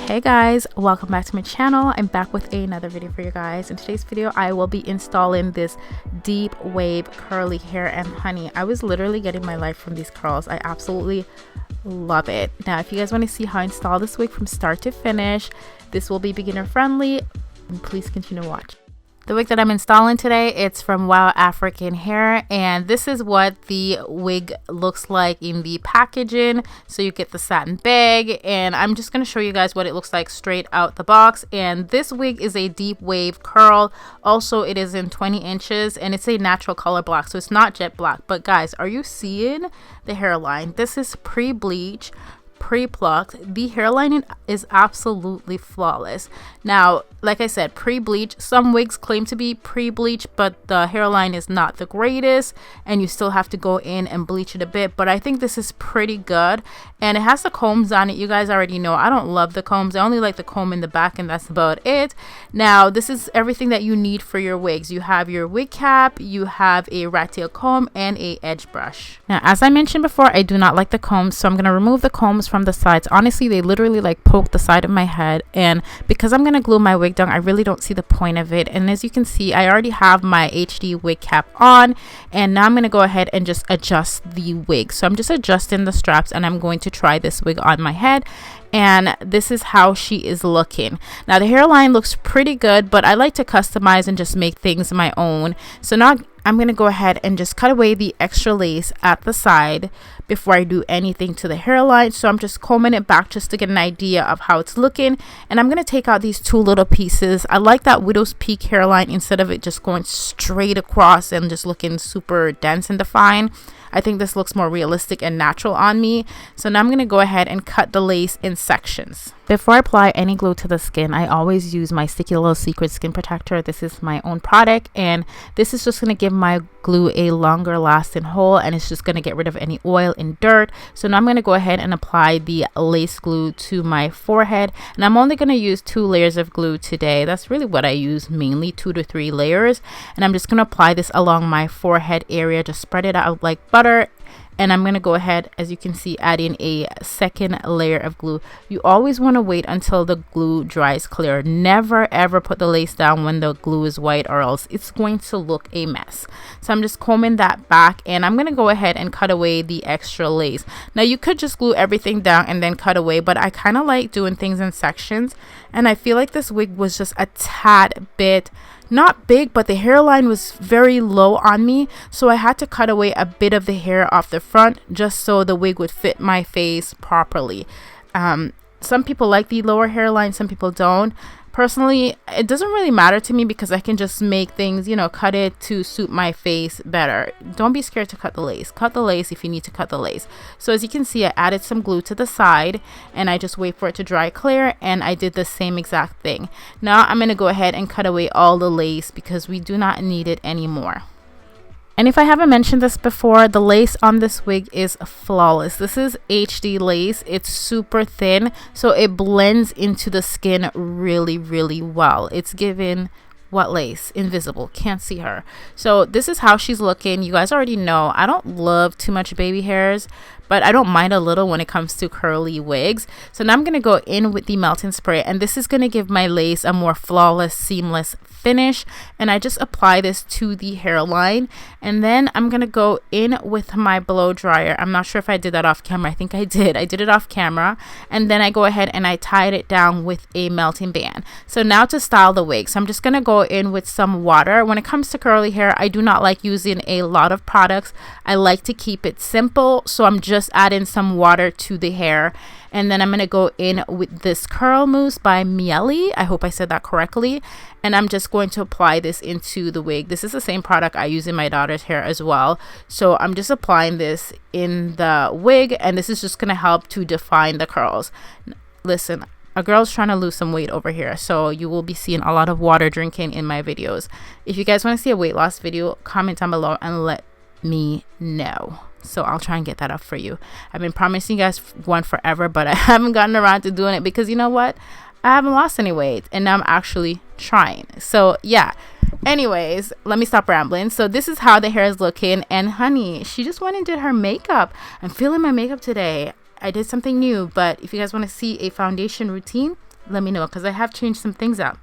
Hey guys, welcome back to my channel. I'm back with another video for you guys. In today's video I will be installing this deep wave curly hair, and honey, I was literally getting my life from these curls. I absolutely love it. Now if you guys want to see how I install this wig from start to finish, this will be beginner friendly, and please continue to watch. The wig that I'm installing today, it's from Wow African Hair, and this is what the wig looks like in the packaging. So you get the satin bag, and I'm just going to show you guys what it looks like straight out the box. And this wig is a deep wave curl. Also, it is in 20 inches, and it's a natural color black, so it's not jet black. But guys, are you seeing the hairline? This is pre-bleach, pre-plucked. The hairline is absolutely flawless. Now, like I said, pre-bleach. Some wigs claim to be pre-bleach, but the hairline is not the greatest, and you still have to go in and bleach it a bit. But I think this is pretty good, and it has the combs on it. You guys already know I don't love the combs. I only like the comb in the back, and that's about it. Now, this is everything that you need for your wigs. You have your wig cap, you have a rat tail comb, and a edge brush. Now, as I mentioned before, I do not like the combs, so I'm going to remove the combs from the sides. Honestly, they literally like poke the side of my head, and because I'm going to glue my wig down, I really don't see the point of it. And as you can see, I already have my HD wig cap on, and now I'm going to go ahead and just adjust the wig. So I'm just adjusting the straps, and I'm going to try this wig on my head, and this is how she is looking. Now the hairline looks pretty good, but I like to customize and just make things my own. So now I'm going to go ahead and just cut away the extra lace at the side before I do anything to the hairline. So I'm just combing it back just to get an idea of how it's looking, and I'm going to take out these two little pieces. I like that widow's peak hairline instead of it just going straight across and just looking super dense and defined. I think this looks more realistic and natural on me. So now I'm going to go ahead and cut the lace in sections. Before I apply any glue to the skin, I always use my Sticky Little Secret skin protector. This is my own product, and this is just going to give my glue a longer lasting hold, and it's just going to get rid of any oil and dirt. So now I'm going to go ahead and apply the lace glue to my forehead, and I'm only going to use 2 layers of glue today. That's really what I use mainly, 2 to 3 layers. And I'm just going to apply this along my forehead area, just spread it out like butter. And I'm going to go ahead, as you can see, add in a second layer of glue. You always want to wait until the glue dries clear. Never ever put the lace down when the glue is white, or else it's going to look a mess. So I'm just combing that back, and I'm going to go ahead and cut away the extra lace. Now you could just glue everything down and then cut away, but I kind of like doing things in sections, and I feel like this wig was just a tad bit not big, but the hairline was very low on me, so I had to cut away a bit of the hair off the front just so the wig would fit my face properly. Some people like the lower hairline, some people don't. Personally, it doesn't really matter to me because I can just make things, you know, cut it to suit my face better. Don't be scared to cut the lace. Cut the lace if you need to cut the lace. So as you can see, I added some glue to the side, and I just wait for it to dry clear, and I did the same exact thing. Now I'm going to go ahead and cut away all the lace because we do not need it anymore. And if I haven't mentioned this before, the lace on this wig is flawless. This is HD lace. It's super thin, so it blends into the skin really, really well. It's given what lace? Invisible. Can't see her. So this is how she's looking. You guys already know I don't love too much baby hairs, but I don't mind a little when it comes to curly wigs. So now I'm going to go in with the melting spray, and this is going to give my lace a more flawless, seamless finish. And I just apply this to the hairline, and then I'm going to go in with my blow dryer. I'm not sure if I did that off camera. I think I did. I did it off camera, and then I go ahead and I tied it down with a melting band. So now to style the wig, so I'm just going to go in with some water. When it comes to curly hair, I do not like using a lot of products. I like to keep it simple, so I'm just adding some water to the hair, and then I'm going to go in with this curl mousse by 𝐍𝐞𝐰. I hope I said that correctly, and I'm just going to apply this into the wig. This is the same product I use in my daughter's hair as well, so I'm just applying this in the wig, and this is just going to help to define the curls. Listen, a girl's trying to lose some weight over here, so you will be seeing a lot of water drinking in my videos. If you guys want to see a weight loss video, comment down below and let me know, so I'll try and get that up for you. I've been promising you guys one forever, but I haven't gotten around to doing it because you know what, I haven't lost any weight, and now I'm actually trying. So yeah, anyways, let me stop rambling. So this is how the hair is looking, and honey, she just went and did her makeup. I'm feeling my makeup today. I did something new, but if you guys want to see a foundation routine, let me know, because I have changed some things up.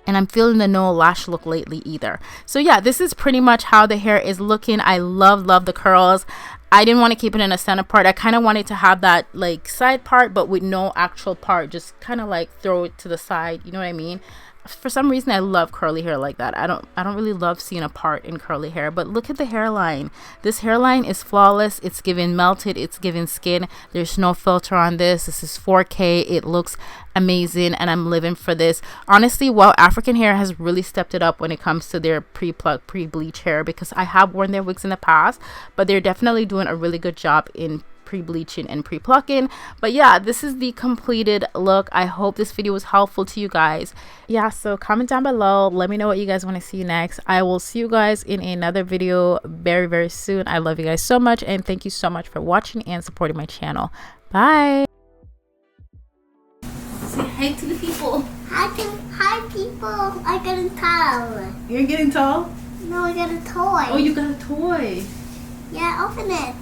And I'm feeling the no lash look lately either. So yeah, this is pretty much how the hair is looking. I love the curls. I didn't want to keep it in a center part. I kind of wanted to have that like side part, but with no actual part. Just kind of like throw it to the side. You know what I mean? For some reason, I love curly hair like that. I don't really love seeing a part in curly hair. But look at the hairline. This hairline is flawless. It's giving melted. It's giving skin. There's no filter on this. This is 4K. It looks amazing, and I'm living for this. Honestly, well, African hair has really stepped it up when it comes to their pre-plucked, pre-bleach hair, because I have worn their wigs in the past, but they're definitely doing a really good job in pre-bleaching and pre-plucking. But yeah, this is the completed look. I hope this video was helpful to you guys. Yeah, so comment down below, let me know what you guys want to see next. I will see you guys in another video very soon. I love you guys so much, and thank you so much for watching and supporting my channel. Bye. Say hi to the people. Hi people. I got a towel. You're getting tall? No, I got a toy. Oh, you got a toy. Yeah, open it.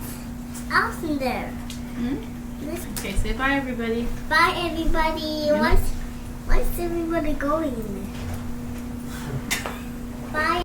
Open there. Okay, say bye everybody. Bye everybody. Where's everybody going? Bye.